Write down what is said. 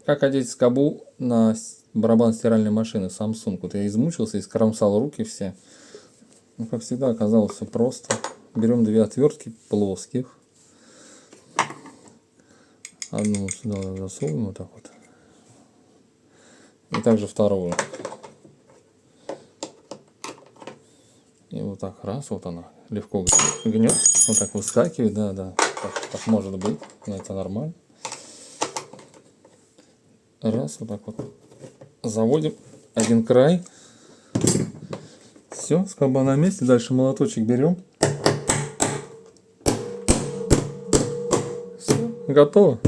Как одеть скобу на барабан стиральной машины Samsung? Вот я измучился и скромсал руки все. Ну, как всегда, оказалось все просто. Берем 2 отвертки плоских. Одну сюда засовываем вот так вот. И также вторую. И вот так раз, вот она легко гнет. Вот так выскакивает, да. Так может быть, но это нормально. Раз, вот так вот. Заводим один край. Все, скоба на месте. Дальше молоточек берем. Все, готово.